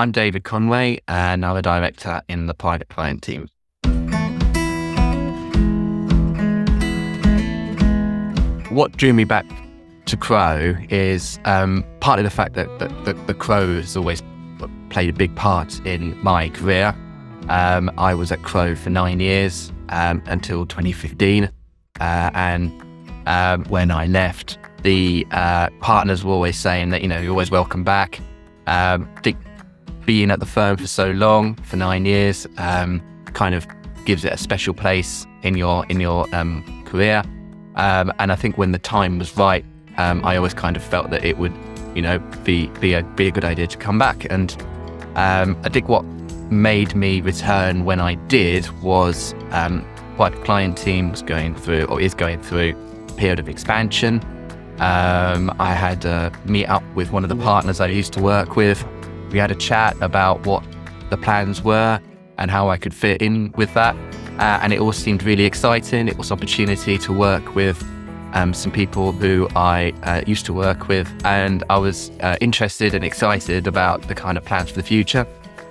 I'm David Conway, and I'm a director in the private client team. What drew me back to Crowe is partly the fact that the Crowe has always played a big part in my career. I was at Crowe for 9 years until 2015, and when I left, the partners were always saying that you're always welcome back. I think being at the firm for so long, for 9 years, kind of gives it a special place in your career. And I think when the time was right, I always kind of felt that it would, be a good idea to come back. And I think what made me return when I did was private client team was going through, or is going through, a period of expansion. I had a meet up with one of the partners I used to work with. We had a chat about what the plans were and how I could fit in with that. And it all seemed really exciting. It was an opportunity to work with some people who I used to work with. And I was interested and excited about the kind of plans for the future.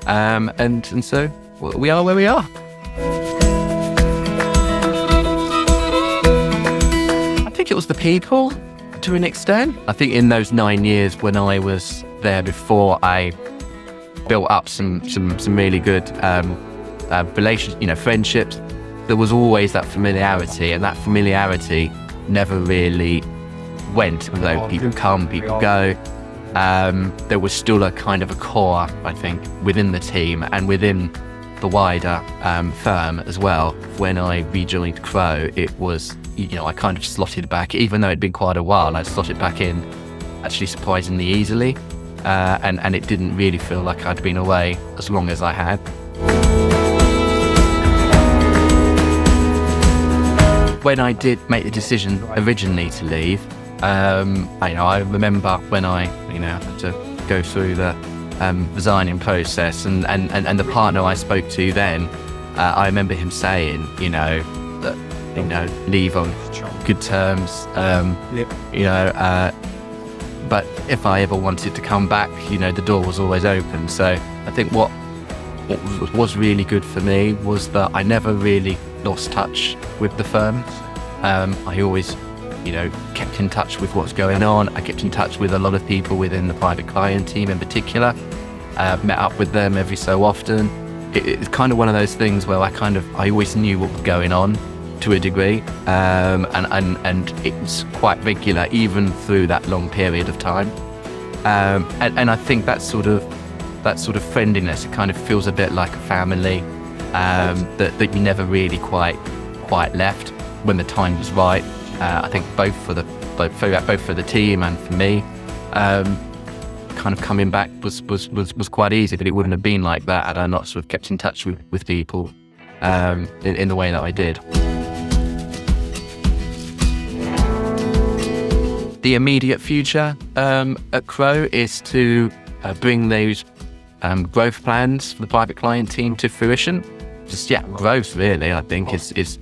And so we are where we are. I think it was the people, to an extent. I think in those 9 years when I was there before, I built up some really good relations, friendships. There was always that familiarity, and that familiarity never really went. Although people come, people go, there was still a kind of a core, I think, within the team and within the wider firm as well. When I rejoined Crowe, it was, I kind of slotted back, even though it'd been quite a while, I slotted back in actually surprisingly easily. And it didn't really feel like I'd been away as long as I had. When I did make the decision originally to leave, I remember when I had to go through the resigning process, and the partner I spoke to then, I remember him saying, that leave on good terms, but if I ever wanted to come back, the door was always open. So I think what was really good for me was that I never really lost touch with the firm. I always, kept in touch with what's going on. I kept in touch with a lot of people within the private client team in particular. Met up with them every so often. It's kind of one of those things where I always knew what was going on to a degree, and it was quite regular even through that long period of time. And I think that sort of friendliness, it kind of feels a bit like a family, that you never really quite left when the time was right. I think both for the team and for me, kind of coming back was quite easy. But it wouldn't have been like that had I not sort of kept in touch with people in the way that I did. The immediate future at Crowe is to bring those growth plans for the private client team to fruition. Growth really, I think, is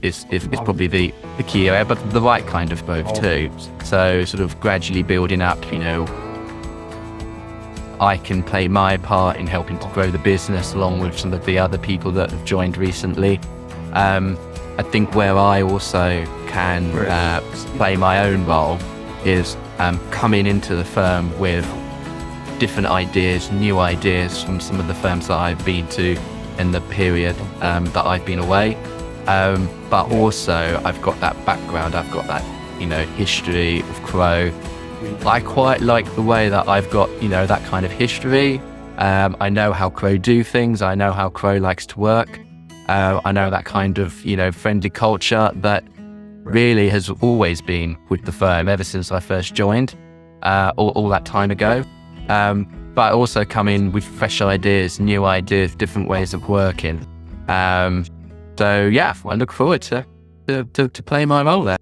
probably the key area, but the right kind of growth too. So sort of gradually building up, I can play my part in helping to grow the business along with some of the other people that have joined recently. I think where I also can play my own role is coming into the firm with different ideas, new ideas from some of the firms that I've been to in the period that I've been away. But also I've got that background, I've got that, history of Crowe. I quite like the way that I've got, that kind of history. I know how Crowe do things. I know how Crowe likes to work. I know that kind of, friendly culture that really has always been with the firm ever since I first joined, all that time ago. But also come in with fresh ideas, new ideas, different ways of working. I look forward to play my role there.